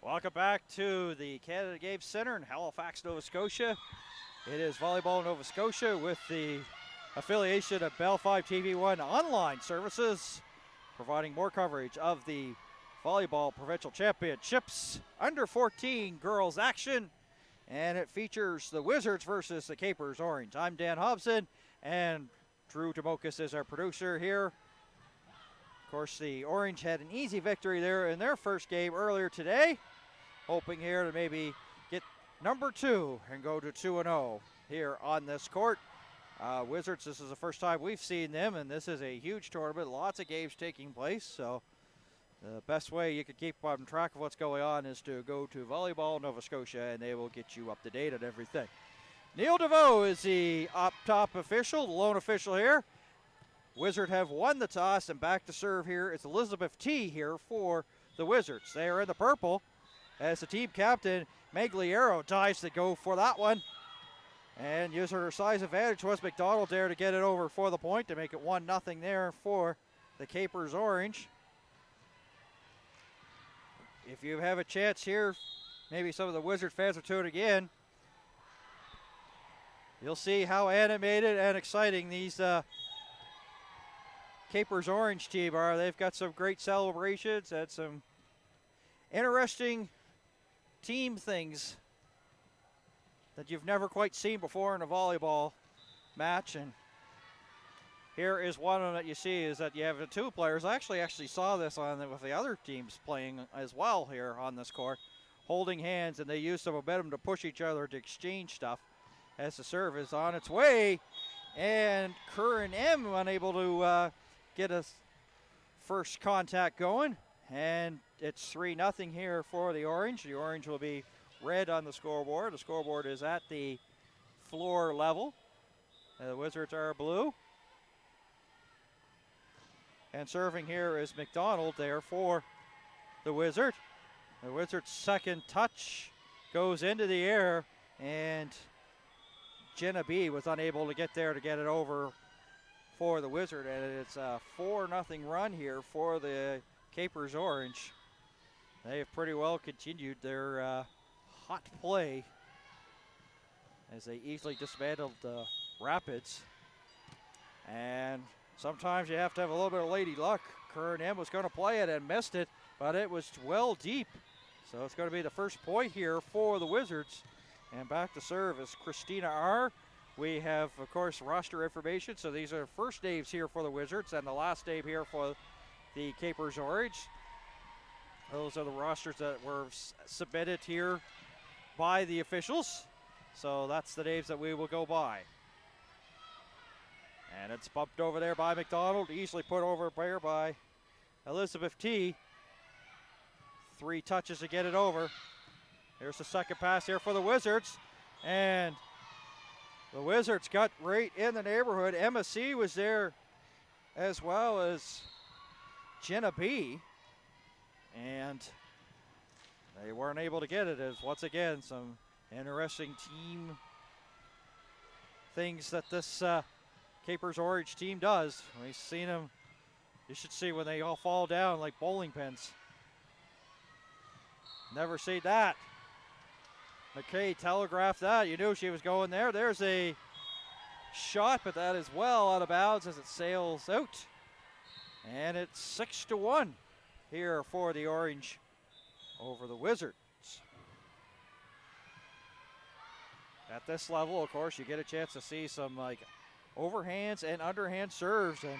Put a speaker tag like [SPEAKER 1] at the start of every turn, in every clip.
[SPEAKER 1] Welcome back to the Canada Games Center in Halifax, Nova Scotia. It is Volleyball Nova Scotia with the affiliation of Bell 5 TV1 online services, providing more coverage of the Volleyball Provincial Championships under 14 girls action. And it features the Wizards versus the Capers Orange. I'm Dan Hobson, and Drew Demokas is our producer here. Of course, the Orange had an easy victory there in their first game earlier today, hoping here to maybe get number 2 and go to 2-0 here on this court. Wizards, this is the first time we've seen them, and this is a huge tournament, lots of games taking place, so the best way you could keep on track of what's going on is to go to Volleyball Nova Scotia, and they will get you up to date on everything. Neil DeVoe is the up top official, the lone official here. Wizard have won the toss, and back to serve here is Elizabeth T here for the Wizards. They are in the purple as the team captain, Magliero, dives to go for that one. And using her size advantage was McDonald there to get it over for the point to make it 1-0 there for the Capers Orange. If you have a chance here, maybe some of the Wizard fans are tuning in, you'll see how animated and exciting these Capers Orange team are. They've got some great celebrations and some interesting team things that you've never quite seen before in a volleyball match. And here is one of them that you see is that you have the two players. I actually saw this on with the other teams playing as well here on this court, holding hands, and they use some momentum to push each other to exchange stuff as the serve is on its way. And Curran M unable to get a first contact going, and it's 3-0 here for the Orange. The Orange will be red on the scoreboard. The scoreboard is at the floor level. The Wizards are blue. And serving here is McDonald there for the Wizard. The Wizard's second touch goes into the air, and Jenna B was unable to get there to get it over for the Wizard, and it's a 4-0 run here for the Capers Orange. They have pretty well continued their hot play as they easily dismantled the Rapids. And sometimes you have to have a little bit of lady luck. Curran M was going to play it and missed it, but it was well deep. So it's going to be the first point here for the Wizards. And back to serve is Christina R. We have, of course, roster information. So these are the first names here for the Wizards and the last name here for the Capers Orange. Those are the rosters that were submitted here by the officials. So that's the names that we will go by. And it's bumped over there by McDonald, easily put over there by Elizabeth T. 3 touches to get it over. Here's the second pass here for the Wizards. And the Wizards got right in the neighborhood. Emma C was there as well as Jenna B. And they weren't able to get it, as once again some interesting team things that this Capers Orange team does. We've seen them, you should see when they all fall down like bowling pins. Never seen that. McKay telegraphed that. You knew she was going there. There's a shot, but that is well out of bounds as it sails out. And it's 6-1 here for the Orange over the Wizards. At this level, of course, you get a chance to see some like overhands and underhand serves. And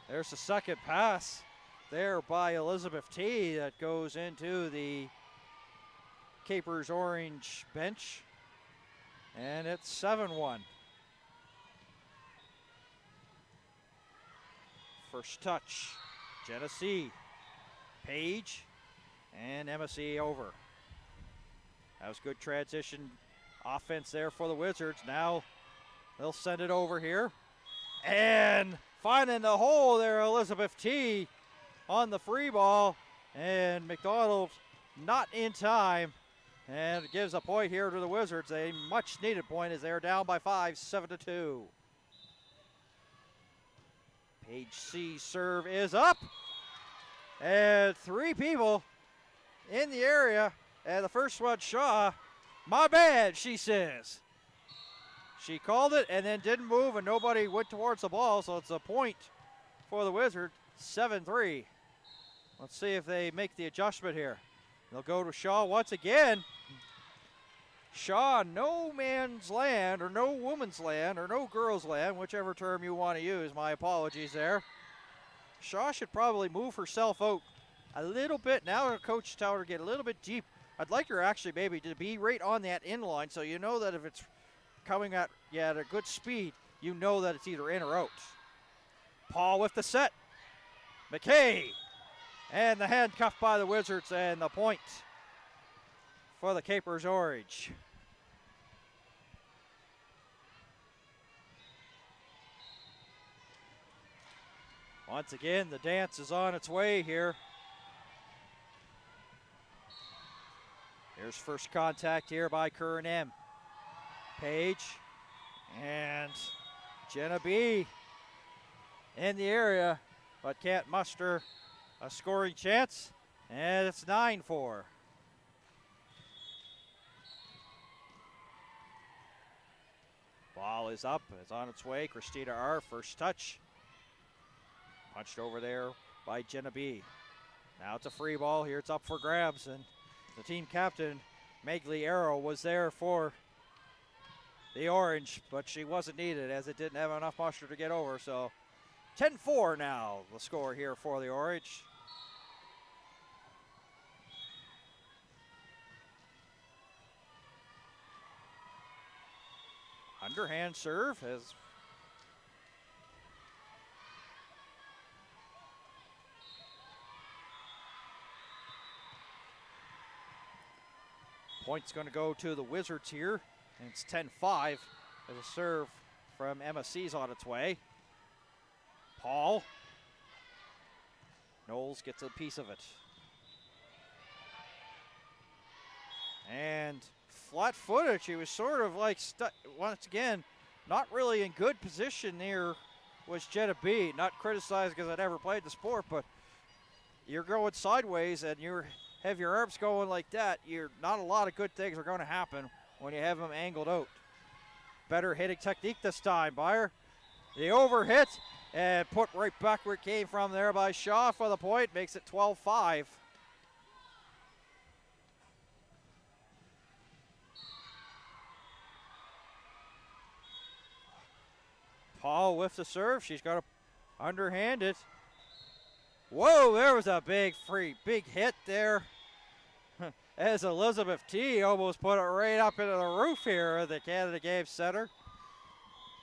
[SPEAKER 1] there's the second pass there by Elizabeth T that goes into the Capers Orange bench. And it's 7-1. First touch, Jenna C, Page, and Emma C over. That was good transition offense there for the Wizards. Now they'll send it over here. And finding the hole there, Elizabeth T on the free ball. And McDonald not in time. And it gives a point here to the Wizards. A much needed point as they're down by 5, 7-2. Page C serve is up. And 3 people in the area. And the first one, Shaw, my bad, she says. She called it and then didn't move, and nobody went towards the ball, so it's a point for the Wizards, 7-3. Let's see if they make the adjustment here. They'll go to Shaw once again. Shaw, no man's land, or no woman's land, or no girl's land, whichever term you want to use. My apologies there. Shaw should probably move herself out a little bit. Now her coach tells her to get a little bit deep. I'd like her actually maybe to be right on that in line, so you know that if it's coming at you at a good speed, you know that it's either in or out. Paul with the set. McKay. And the handcuff by the Wizards, and the point for the Capers Orange. Once again, the dance is on its way here. Here's first contact here by Curran M. Page and Jenna B in the area, but can't muster a scoring chance, and it's 9-4. Ball is up, it's on its way. Christina R, first touch. Punched over there by Jenna B. Now it's a free ball, here it's up for grabs, and the team captain, Megli Arrow, was there for the Orange, but she wasn't needed as it didn't have enough muster to get over, so 10-4 now, the score here for the Orange. Underhand serve as point's going to go to the Wizards here, and it's 10-5 as a serve from Emma C's on its way. Paul. Knowles gets a piece of it. And flat-footed, she was sort of like once again, not really in good position there was Jenna B. Not criticized because I never played the sport, but you're going sideways and you have your arms going like that, not a lot of good things are going to happen when you have them angled out. Better hitting technique this time by her. The overhit and put right back where it came from there by Shaw for the point, makes it 12-5. Paul with the serve, she's got to underhand it. Whoa, there was a big hit there. As Elizabeth T almost put it right up into the roof here at the Canada Game Center.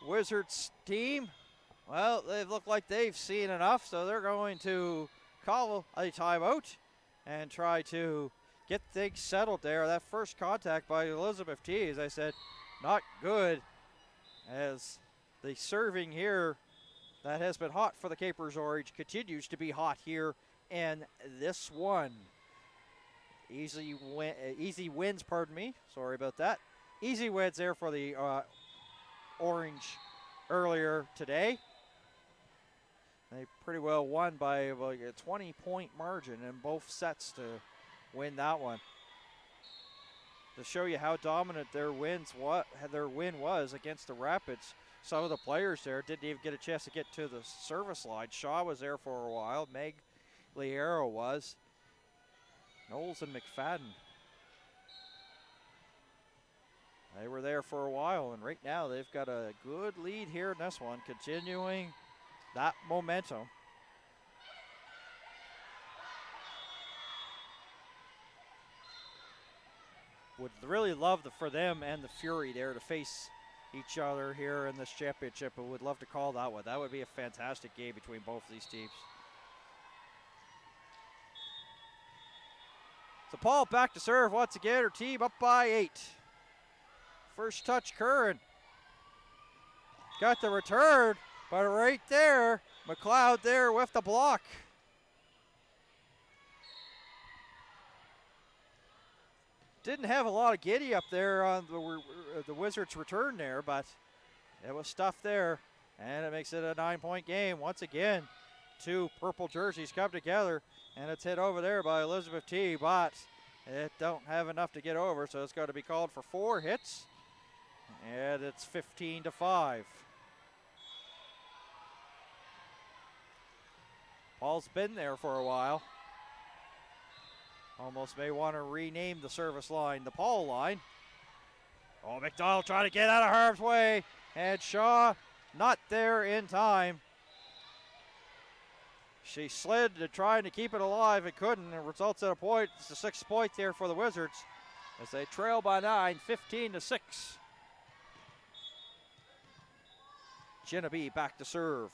[SPEAKER 1] Wizards team, well, they look like they've seen enough, so they're going to call a timeout and try to get things settled there. That first contact by Elizabeth T, as I said, not good, as the serving here that has been hot for the Capers Orange continues to be hot here in this one. Easy wins, pardon me. Sorry about that. Easy wins there for the Orange earlier today. They pretty well won by like a 20-point margin in both sets to win that one. To show you how dominant their win was against the Rapids, some of the players there didn't even get a chance to get to the service line. Shaw was there for a while. Meg Liero was. Knowles and McFadden. They were there for a while, and right now they've got a good lead here in this one, continuing that momentum. Would really love for them and the Fury there to face each other here in this championship, and would love to call that one. That would be a fantastic game between both of these teams. So Paul back to serve once again. Her team up by 8. First touch, Curran. Got the return, but right there, McLeod there with the block. Didn't have a lot of giddy up there on the Wizards' return there, but it was stuff there, and it makes it a 9-point game. Once again, two purple jerseys come together, and it's hit over there by Elizabeth T, but it don't have enough to get over, so it's got to be called for 4 hits, and it's 15-5. Paul's been there for a while. Almost may want to rename the service line the Paul line. Oh, McDonald trying to get out of harm's way, and Shaw not there in time. She slid to trying to keep it alive and couldn't. It results in a point. It's a 6th point there for the Wizards as they trail by 9, 15-6. Genevieve back to serve.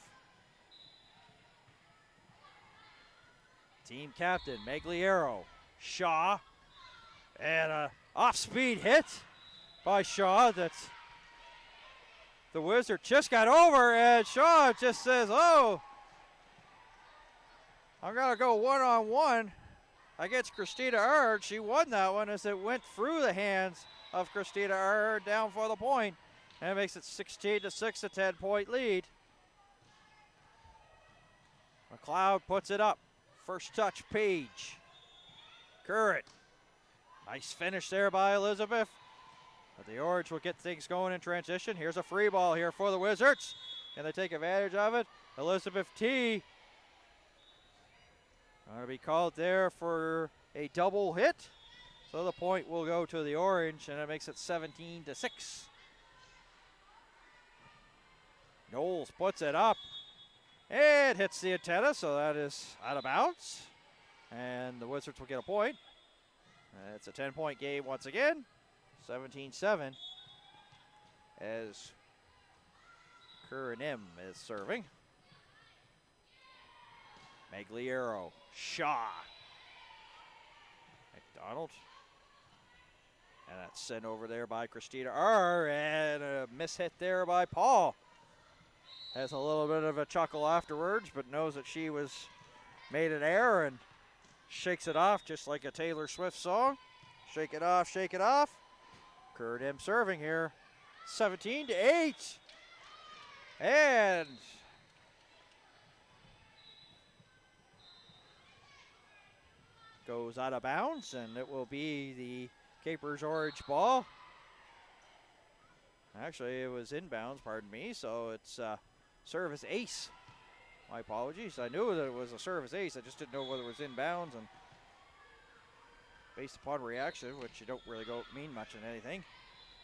[SPEAKER 1] Team captain Magliero, Shaw, and a off-speed hit by Shaw that the Wizard just got over, and Shaw just says, oh, I'm going to go one-on-one against Christina Erd. She won that one as it went through the hands of Christina Erd down for the point, and it makes it 16-6, a 10-point lead. McLeod puts it up. First touch, Page. Current. Nice finish there by Elizabeth. But the Orange will get things going in transition. Here's a free ball here for the Wizards. Can they take advantage of it? Elizabeth T. Going to be called there for a double hit. So the point will go to the Orange, and it makes it 17-6. Knowles puts it up. It hits the antenna, so that is out of bounds. And the Wizards will get a point. It's a 10-point game once again. 17-7 as Curran M is serving. Magliero, Shaw, McDonald. And that's sent over there by Christina R. And a mishit there by Paul. Has a little bit of a chuckle afterwards, but knows that she was made an error and shakes it off just like a Taylor Swift song. Shake it off, shake it off. Kurt M serving here. 17-8. And goes out of bounds, and it will be the Capers Orange ball. Actually, it was inbounds, pardon me, so it's service ace. My apologies. I knew that it was a service ace. I just didn't know whether it was inbounds, and based upon reaction, which you don't really mean much in anything.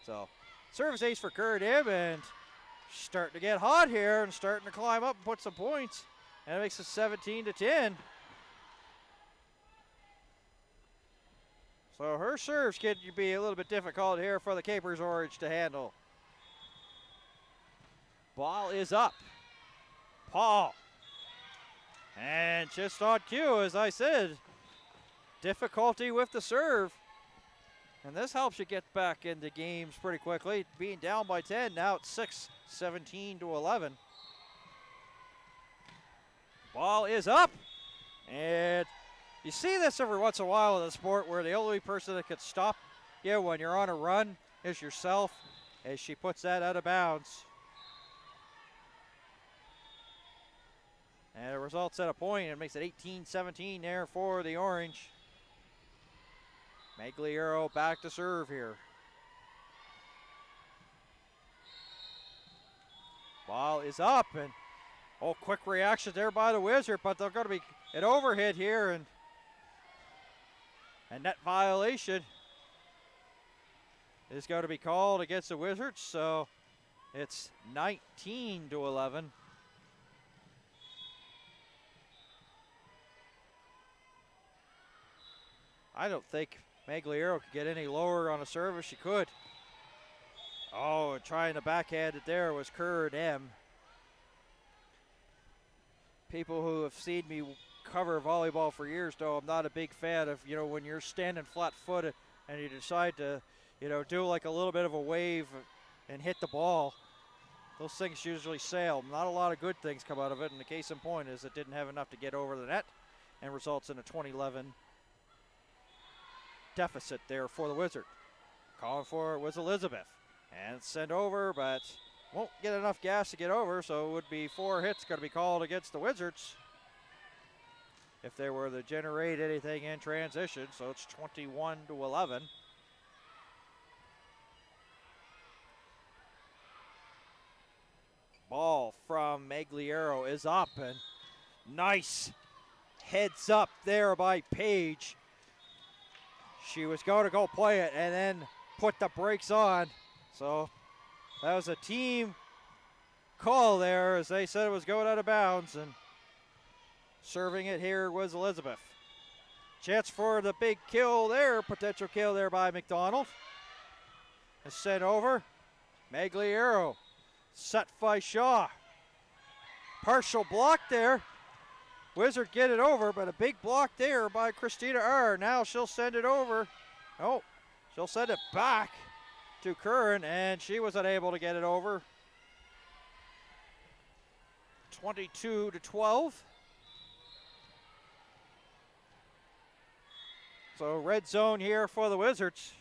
[SPEAKER 1] So, service ace for Kurt M, and starting to get hot here and starting to climb up and put some points. And it makes it 17-10. So her serves could be a little bit difficult here for the Capers Orange to handle. Ball is up. Paul. And just on cue, as I said, difficulty with the serve. And this helps you get back into games pretty quickly. Being down by 10, now it's 6, 17-11. Ball is up. And you see this every once in a while in the sport where the only person that can stop you when you're on a run is yourself, as she puts that out of bounds. And it results at a point. It makes it 18-17 there for the Orange. Magliero back to serve here. Ball is up, and quick reaction there by the Wizard, but they're going to be an overhit here, and a net violation is going to be called against the Wizards, so it's 19-11. I don't think Magliero could get any lower on a service. She could. Oh, trying to backhand it there was Kurt M. People who have seen me cover volleyball for years know I'm not a big fan of, when you're standing flat-footed and you decide to, do like a little bit of a wave and hit the ball. Those things usually sail. Not a lot of good things come out of it, and the case in point is it didn't have enough to get over the net and results in a 20-11 deficit there for the Wizard. Calling for it was Elizabeth. And sent over, but won't get enough gas to get over, so it would be 4 hits going to be called against the Wizards. if they were to generate anything in transition. So it's 21-11. Ball from Magliero is up, and nice heads up there by Paige. She was going to go play it and then put the brakes on. So that was a team call there, as they said it was going out of bounds, and serving it here was Elizabeth. Chance for the big kill there, potential kill there by McDonald. Is sent over. Magliero set by Shaw. Partial block there. Wizard get it over, but a big block there by Christina R. Now she'll send it over. Oh, she'll send it back to Curran, and she was unable to get it over. 22-12. So red zone here for the Wizards.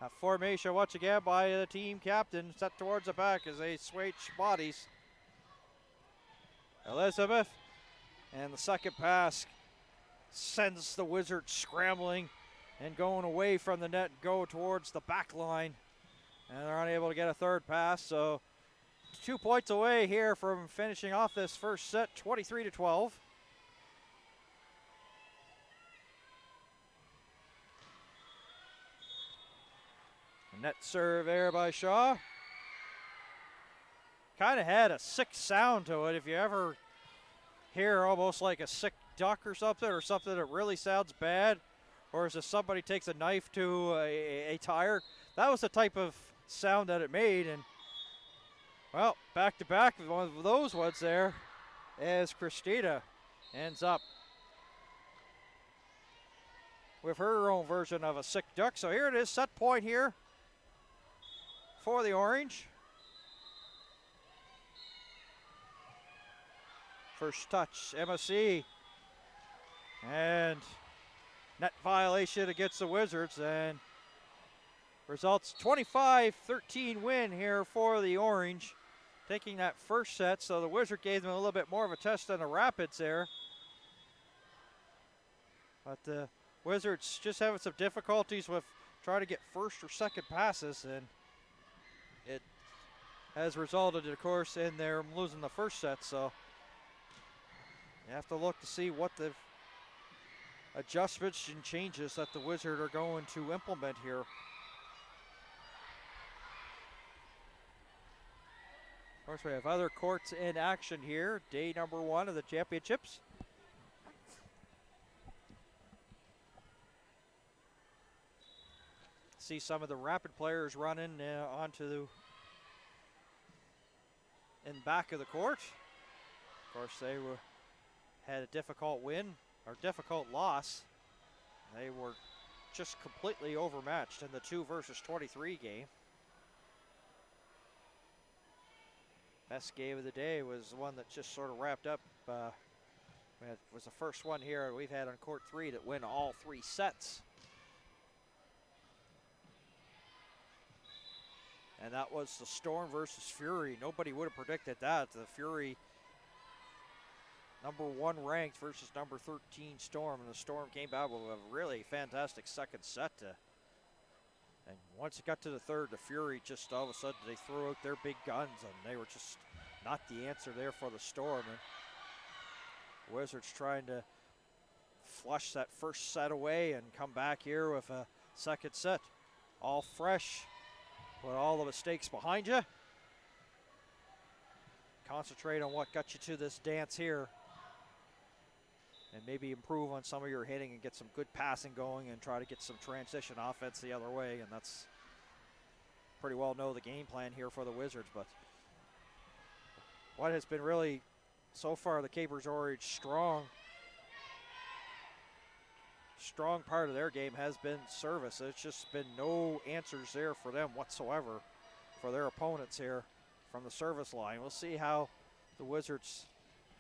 [SPEAKER 1] A formation once again by the team captain, set towards the back as they switch bodies. Elizabeth, and the second pass sends the Wizards scrambling and going away from the net, go towards the back line. And they're unable to get a third pass, so 2 points away here from finishing off this first set, 23-12. Net serve there by Shaw. Kind of had a sick sound to it. If you ever hear almost like a sick duck or something that really sounds bad, or as if somebody takes a knife to a tire, that was the type of sound that it made. And well, back to back with one of those ones there, as Christina ends up with her own version of a sick duck. So here it is, set point here for the Orange. First touch, MSC. And net violation against the Wizards, and results 25-13 win here for the Orange, taking that first set. So the Wizard gave them a little bit more of a test than the Rapids there. But the Wizards just having some difficulties with trying to get first or second passes, and it has resulted, of course, in them losing the first set. So you have to look to see what the adjustments and changes that the Wizard are going to implement here. Of course, we have other courts in action here. Day number 1 of the championships. See some of the Rapid players running onto the in back of the court. Of course, they had a difficult win, or difficult loss. They were just completely overmatched in the 2 versus 23 game. Best game of the day was the one that just sort of wrapped up. It was the first one here we've had on court 3 that win all 3 sets. And that was the Storm versus Fury. Nobody would have predicted that. The Fury, number 1 ranked versus number 13 Storm, and the Storm came out with a really fantastic second set. And once it got to the third, the Fury just all of a sudden they threw out their big guns, and they were just not the answer there for the Storm. And Wizards trying to flush that first set away and come back here with a second set, all fresh. Put all the mistakes behind you. Concentrate on what got you to this dance here. And maybe improve on some of your hitting and get some good passing going and try to get some transition offense the other way. And that's pretty well know the game plan here for the Wizards. But what has been really, so far, the Capers Orange strong part of their game has been service. It's just been no answers there for them whatsoever for their opponents here from the service line. We'll see how the Wizards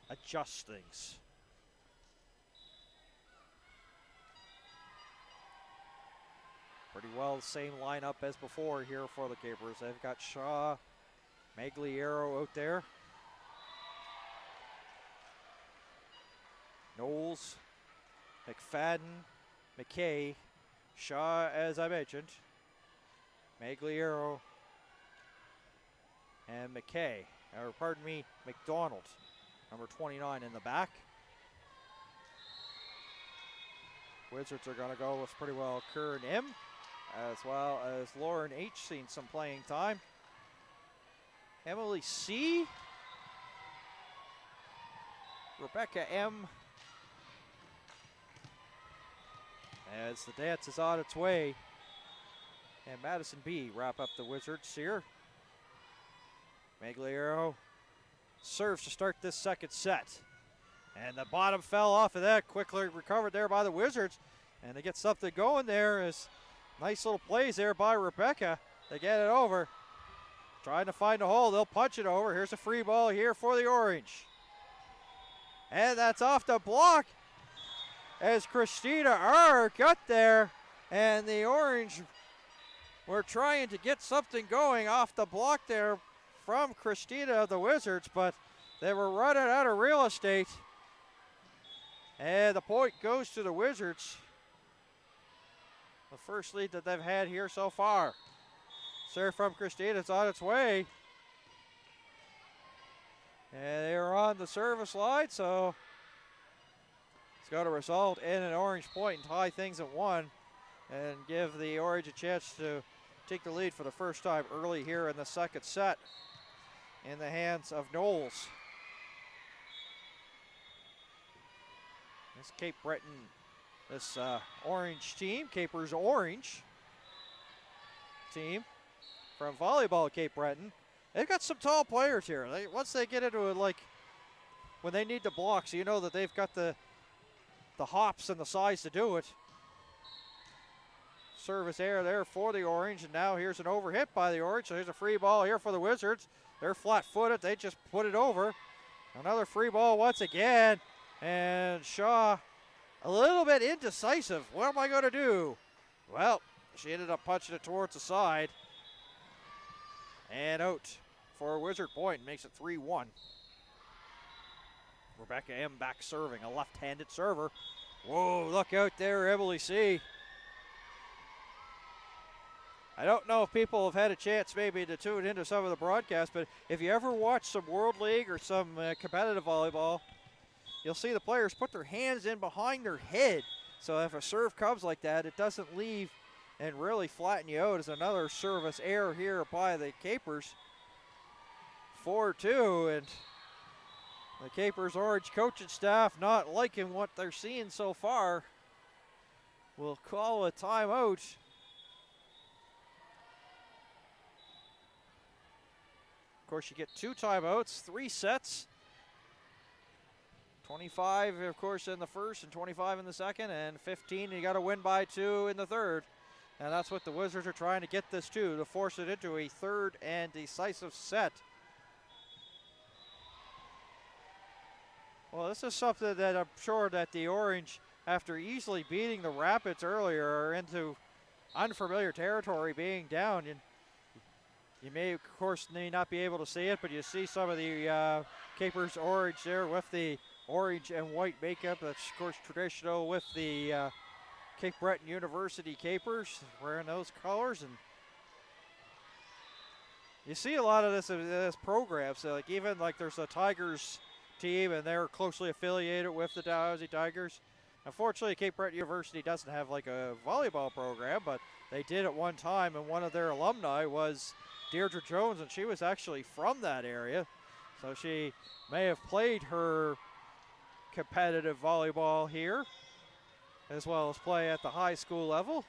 [SPEAKER 1] adjust things. Pretty well the same lineup as before here for the Capers. They've got Shaw, Magliero out there. Knowles, McFadden, McKay, Shaw, as I mentioned, Magliero, and McKay, or pardon me, McDonald, number 29 in the back. Wizards are going to go with pretty well Kern M, as well as Lauren H. seen some playing time. Emily C, Rebecca M, as the dance is on its way. And Madison B wrap up the Wizards here. Magliero serves to start this second set. And the bottom fell off of that, quickly recovered there by the Wizards. And they get something going there. As nice little plays there by Rebecca. They get it over. Trying to find a hole, they'll punch it over. Here's a free ball here for the Orange. And that's off the block as Christina R got there. And the Orange were trying to get something going off the block there from Christina of the Wizards, but they were running out of real estate. And the point goes to the Wizards. The first lead that they've had here so far. Serve from Christina, it's on its way. And they're on the service line, so it's going to result in an Orange point and tie things at 1 and give the Orange a chance to take the lead for the first time early here in the second set in the hands of Knowles. This Cape Breton, this Orange team, Capers Orange team from volleyball Cape Breton. They've got some tall players here. Once they get into it, like when they need the blocks, you know that they've got the hops and the size to do it. Service error there for the Orange, and now here's an overhit by the Orange. So here's a free ball here for the Wizards. They're flat-footed. They just put it over. Another free ball once again, and Shaw a little bit indecisive. What am I going to do? Well, she ended up punching it towards the side. And out for a Wizard point, makes it 3-1. Rebecca M back serving, a left-handed server. Whoa, look out there, Emily C. I don't know if people have had a chance maybe to tune into some of the broadcasts, but if you ever watch some World League or some competitive volleyball, you'll see the players put their hands in behind their head. So if a serve comes like that, it doesn't leave and really flatten you out. As another service error here by the Capers. 4-2, and the Capers Orange coaching staff not liking what they're seeing so far. We'll call a timeout. Of course, you get 2 timeouts, 3 sets. 25, of course, in the first and 25 in the second, and 15, you got to win by 2 in the third. And that's what the Wizards are trying to get this to force it into a third and decisive set. Well, this is something that I'm sure that the Orange, after easily beating the Rapids earlier, are into unfamiliar territory, being down. And you may, of course, not be able to see it, but you see some of the Capers Orange there with the orange and white makeup. That's, of course, traditional with the Cape Breton University Capers, wearing those colors. And you see a lot of this program. So, like, even like there's a Tigers team, and they're closely affiliated with the Dalhousie Tigers. Unfortunately, Cape Breton University doesn't have like a volleyball program, but they did at one time, and one of their alumni was Deirdre Jones, and she was actually from that area. So she may have played her competitive volleyball here, as well as play at the high school level.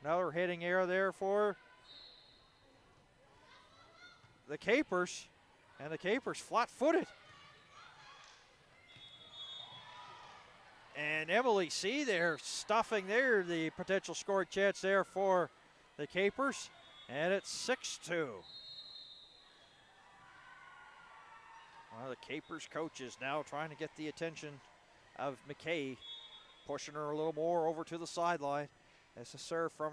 [SPEAKER 1] Another hitting error there for the Capers, and the Capers flat-footed. And Emily C there stuffing there the potential scoring chance there for the Capers. And it's 6-2. One of the Capers coaches now trying to get the attention of McKay, pushing her a little more over to the sideline as the serve from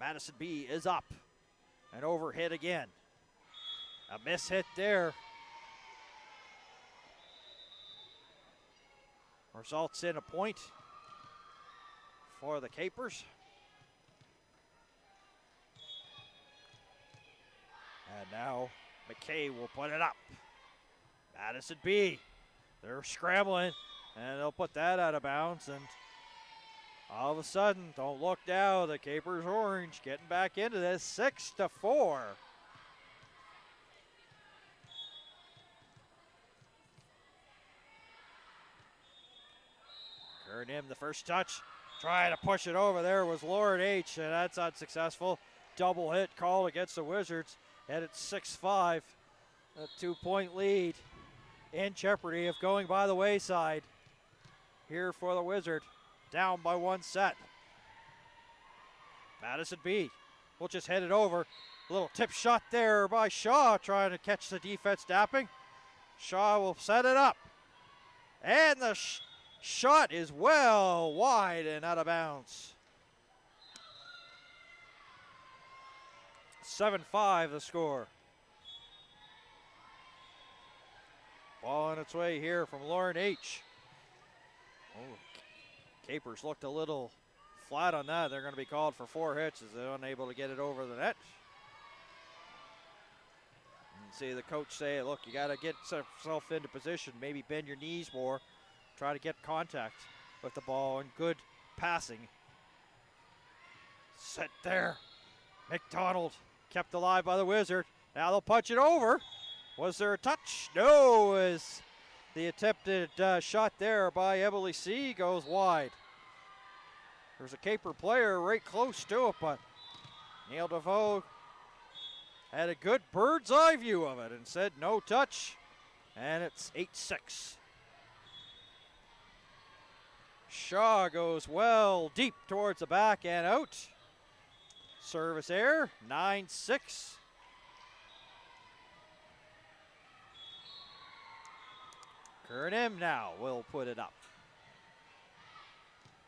[SPEAKER 1] Madison B is up. An overhit again. A miss hit there. results in a point for the Capers. And now McKay will put it up. Madison B. They're scrambling, and they'll put that out of bounds. And all of a sudden, don't look now, the Capers Orange getting back into this, 6-4. Kernim, the first touch, trying to push it over there was Lauren H., and that's unsuccessful. Double hit called against the Wizards, and it's 6-5. A 2-point lead in jeopardy of going by the wayside here for the Wizard. Down by one set. Madison B. will just head it over. A little tip shot there by Shaw, trying to catch the defense napping. Shaw will set it up. And the shot is well wide and out of bounds. 7-5 the score. Ball on its way here from Lauren H. Oh, Capers looked a little flat on that. They're going to be called for 4 hits as they're unable to get it over the net. And see the coach say, look, you got to get yourself into position, maybe bend your knees more, try to get contact with the ball, and good passing. Set there. McDonald kept alive by the Wizard. Now they'll punch it over. Was there a touch? No, as the attempted shot there by Emily C. goes wide. There's a Caper player right close to it, but Neil DeVoe had a good bird's eye view of it and said no touch, and it's 8-6. Shaw goes well deep towards the back and out. Service error, 9-6. Kernim now will put it up.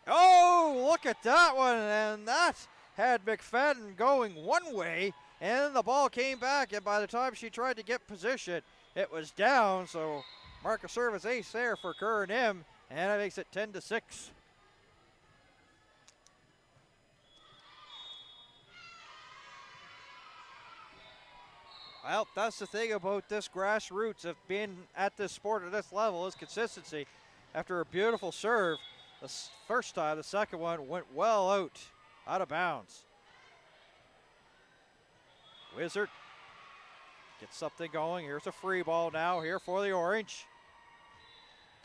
[SPEAKER 1] Oh, look at that one, and that had McFadden going one way, and then the ball came back, and by the time she tried to get position, it was down, so mark a service ace there for Kernim, and it makes it 10-6. Well, that's the thing about this grassroots of being at this sport at this level is consistency. After a beautiful serve, the first time, the second one went well out of bounds. Wizard gets something going. Here's a free ball now here for the Orange.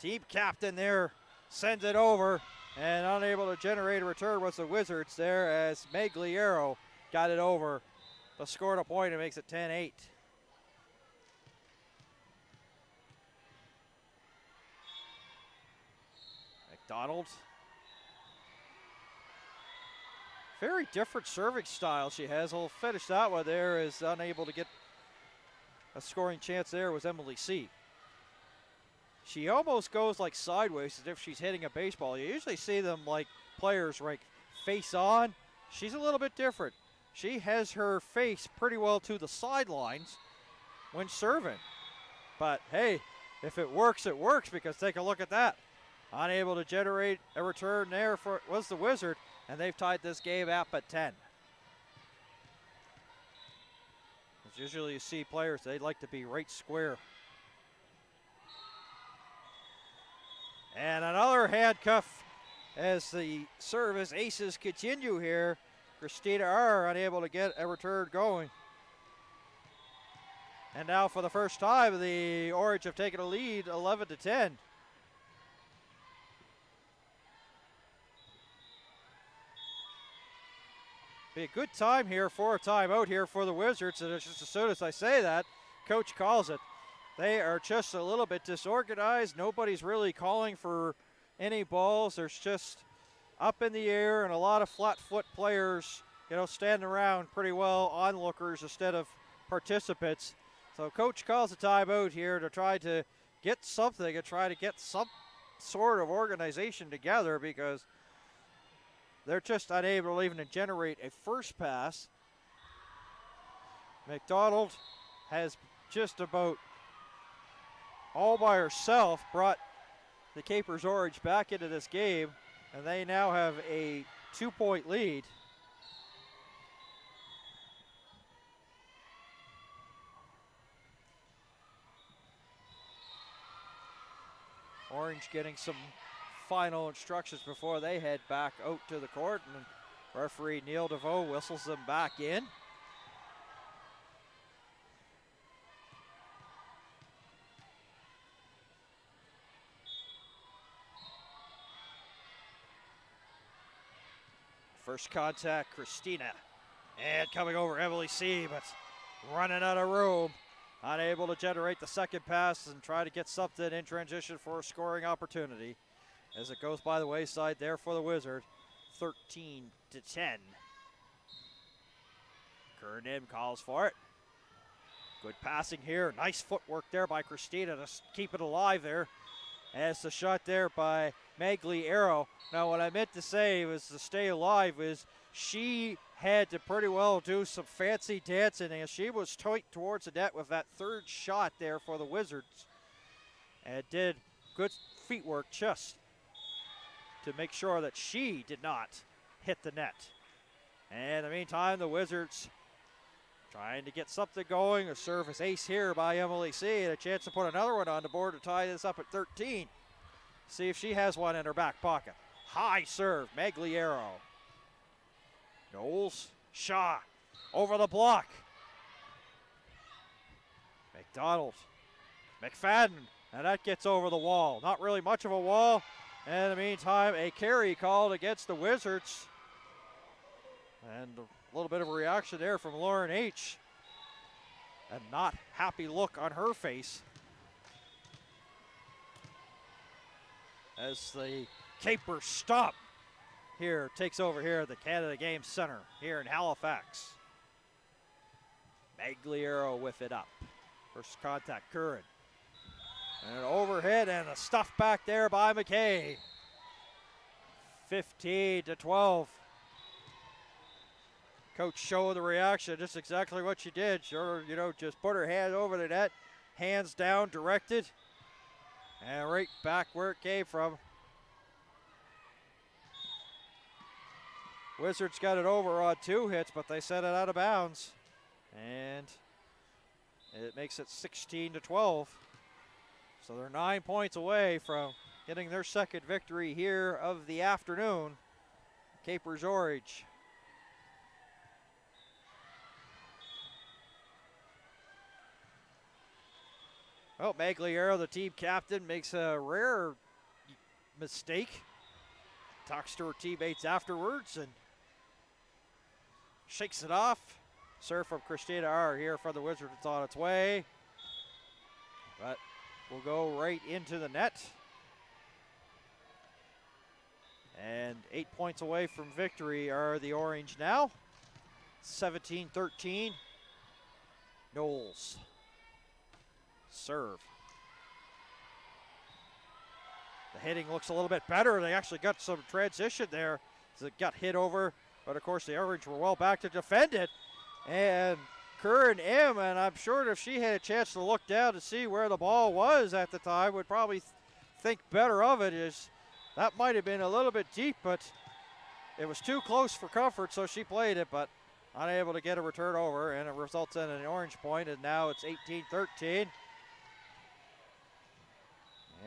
[SPEAKER 1] Team captain there sends it over, and unable to generate a return was the Wizards there as Magliero got it over. But scored a point and makes it 10-8. McDonald. Very different serving style she has. We'll finish that one there. Is unable to get a scoring chance there was Emily C. She almost goes like sideways as if she's hitting a baseball. You usually see them like players like face on. She's a little bit different. She has her face pretty well to the sidelines when serving. But hey, if it works, it works, because take a look at that. Unable to generate a return there was the Wizard, and they've tied this game up at 10. As usually you see players, they like to be right square. And another handcuff as the service aces continue here. Christina R. unable to get a return going. And now for the first time, the Orange have taken a lead 11-10. Be a good time here for a timeout here for the Wizards. And it's just as soon as I say that, coach calls it. They are just a little bit disorganized. Nobody's really calling for any balls. There's just up in the air and a lot of flat foot players, standing around pretty well, onlookers instead of participants. So coach calls a timeout here to try to get something and try to get some sort of organization together, because they're just unable even to generate a first pass. McDonald has just about all by herself brought the Capers Orange back into this game, and they now have a 2-point lead. Orange getting some final instructions before they head back out to the court, and referee Neil DeVoe whistles them back in. First contact, Christina. And coming over, Emily C., but running out of room. Unable to generate the second pass and try to get something in transition for a scoring opportunity. As it goes by the wayside there for the Wizard, 13-10. Kernim calls for it. Good passing here. Nice footwork there by Christina to keep it alive there. As the shot there by Magliero. Now what I meant to say was to stay alive is she had to pretty well do some fancy dancing as she was tight towards the net with that third shot there for the Wizards. And did good feet work just to make sure that she did not hit the net. And in the meantime, the Wizards trying to get something going. A service ace here by Emily C. And a chance to put another one on the board to tie this up at 13. See if she has one in her back pocket. High serve, Magliero. Knowles, Shaw, over the block. McDonald, McFadden, and that gets over the wall. Not really much of a wall. And in the meantime, a carry called against the Wizards. And a little bit of a reaction there from Lauren H. A not happy look on her face. As the Caper stop here takes over here at the Canada Game Center here in Halifax. Magliero with it up. First contact, Curran. And an overhead and a stuff back there by McKay. 15-12. Coach showed the reaction, just exactly what she did. Sure, just put her hand over the net, hands down, directed, and right back where it came from. Wizards got it over on 2 hits, but they set it out of bounds. And it makes it 16-12. So they're 9 points away from getting their second victory here of the afternoon. Capers Orange. Well, Magliero, the team captain, makes a rare mistake. Talks to her teammates afterwards and shakes it off. Serve from Christina R. here for the Wizards. It's on its way. But will go right into the net. And 8 points away from victory are the Orange now. 17-13. Knowles. Serve. The hitting looks a little bit better. They actually got some transition there. So it got hit over, but of course the Orange were well back to defend it. And Curran M, and I'm sure if she had a chance to look down to see where the ball was at the time, would probably think better of it. Is that might have been a little bit deep, but it was too close for comfort, so she played it, but unable to get a return over, and it results in an Orange point, and now it's 18-13.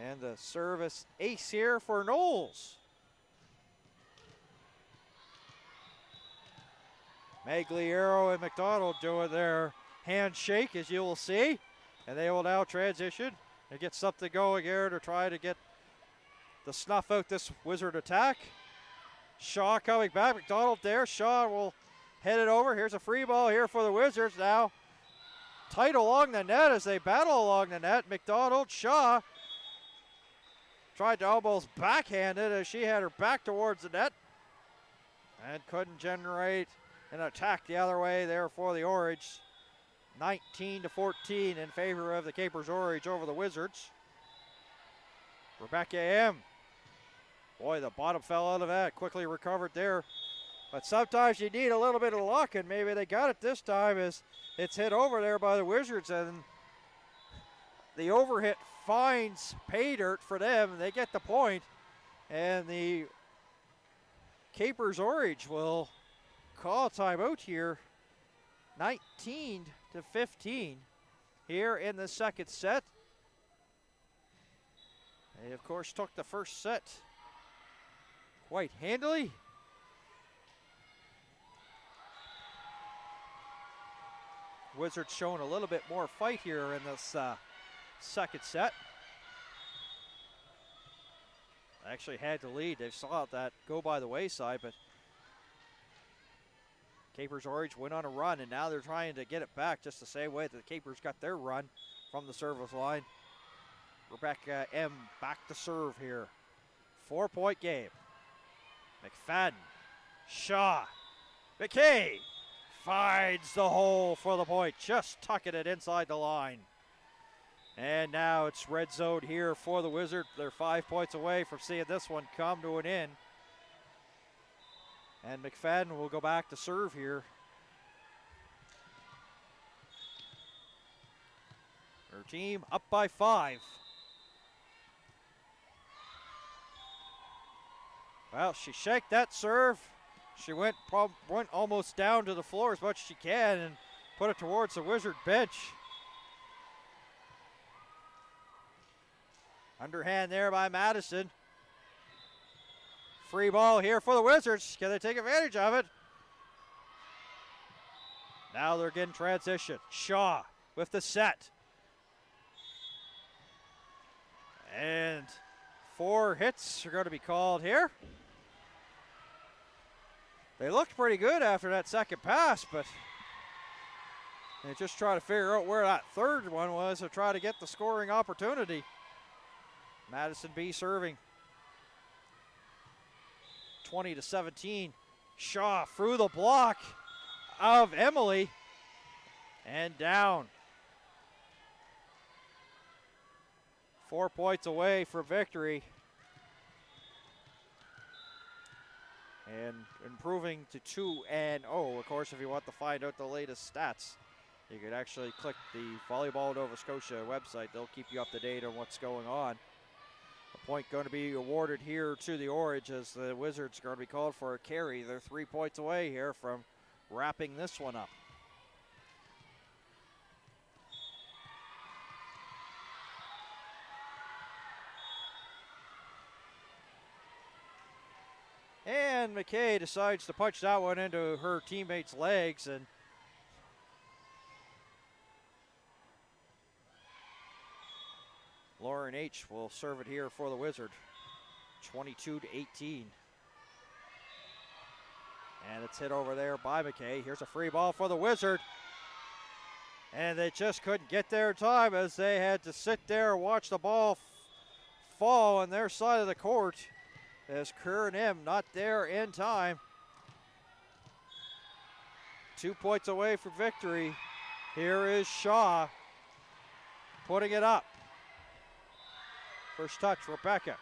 [SPEAKER 1] And the service ace here for Knowles. Magliero and McDonald doing their handshake, as you will see. And they will now transition and get something going here to try to get the snuff out this Wizard attack. Shaw coming back, McDonald there. Shaw will head it over. Here's a free ball here for the Wizards now. Tight along the net as they battle along the net. McDonald, Shaw tried to almost backhand it as she had her back towards the net and couldn't generate an attack the other way there for the Orange. 19-14 in favor of the Capers Orange over the Wizards. Rebecca M. Boy, the bottom fell out of that. Quickly recovered there. But sometimes you need a little bit of luck, and maybe they got it this time as it's hit over there by the Wizards. And the overhit finds pay dirt for them. They get the point, and the Capers Orange will call timeout here. 19-15 here in the second set. They, of course, took the first set quite handily. Wizards showing a little bit more fight here in this second set. Actually had the lead. They saw that go by the wayside, but Capers Orange went on a run, and now they're trying to get it back just the same way that the Capers got their run from the service line. Rebecca M. back to serve here. 4-point game. McFadden, Shaw, McKay finds the hole for the point, just tucking it inside the line. And now it's red zone here for the Wizards. They're 5 points away from seeing this one come to an end. And McFadden will go back to serve here. Her team up by 5. Well, she shaked that serve. She went almost down to the floor as much as she can and put it towards the Wizard bench. Underhand there by Madison. Free ball here for the Wizards. Can they take advantage of it? Now they're getting transition. Shaw with the set. And 4 hits are going to be called here. They looked pretty good after that second pass, but they just try to figure out where that third one was to try to get the scoring opportunity. Madison B serving. 20-17. Shaw through the block of Emily and down. 4 points away for victory. And improving to 2-0. Of course, if you want to find out the latest stats, you could actually click the Volleyball Nova Scotia website. They'll keep you up to date on what's going on. A point going to be awarded here to the Orange as the Wizards are going to be called for a carry. They're 3 points away here from wrapping this one up. And McKay decides to punch that one into her teammate's legs, and Lauren H. will serve it here for the Wizard. 22-18. And it's hit over there by McKay. Here's a free ball for the Wizard. And they just couldn't get there in time as they had to sit there and watch the ball fall on their side of the court. As Kern M not there in time. 2 points away from victory. Here is Shaw putting it up. First touch, Rebecca.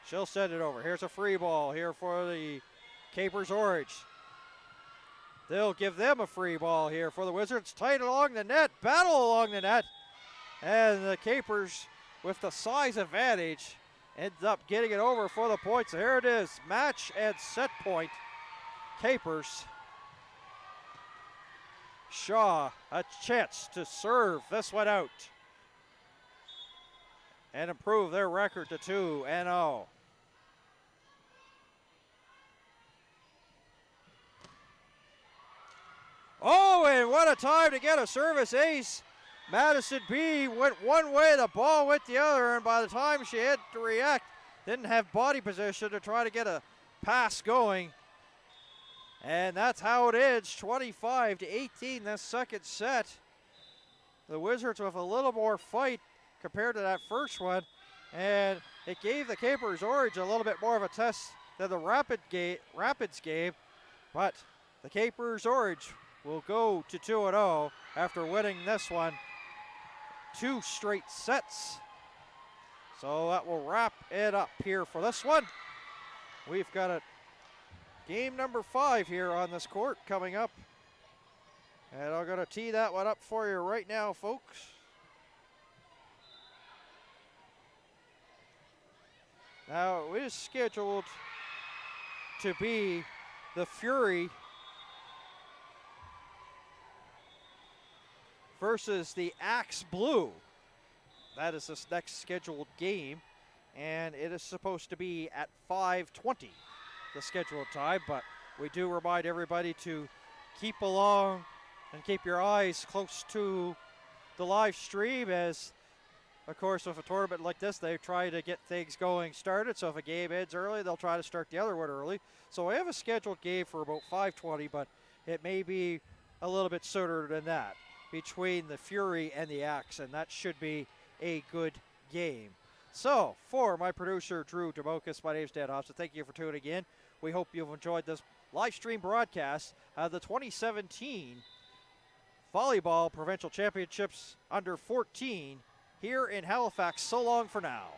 [SPEAKER 1] She'll send it over. Here's a free ball here for the Capers Orange. They'll give them a free ball here for the Wizards. Tight along the net, battle along the net. And the Capers, with the size advantage, ends up getting it over for the points. So here it is, match and set point. Capers. Shaw, a chance to serve this one out and improve their record to 2-0. Oh, and what a time to get a service ace. Madison B went one way, the ball went the other, and by the time she had to react, didn't have body position to try to get a pass going. And that's how it ends, 25-18 this second set. The Wizards with a little more fight compared to that first one, and it gave the Capers Orange a little bit more of a test than the Rapids game, but the Capers Orange will go to 2-0 after winning this one 2 straight sets. So that will wrap it up here for this one. We've got a game number 5 here on this court coming up, and I'm going to tee that one up for you right now, folks. Now, it is scheduled to be the Fury versus the Axe Blue. That is this next scheduled game, and it is supposed to be at 5:20, the scheduled time, but we do remind everybody to keep along and keep your eyes close to the live stream, as of course with a tournament like this they try to get things going started, so if a game ends early they'll try to start the other one early. So I have a scheduled game for about 5:20, but it may be a little bit sooner than that between the Fury and the Axe, and that should be a good game. So for my producer Drew Demokas, my name is Dan Hobson. Thank you for tuning in. We hope you've enjoyed this live stream broadcast of the 2017 Volleyball Provincial Championships under 14 here in Halifax. So long for now.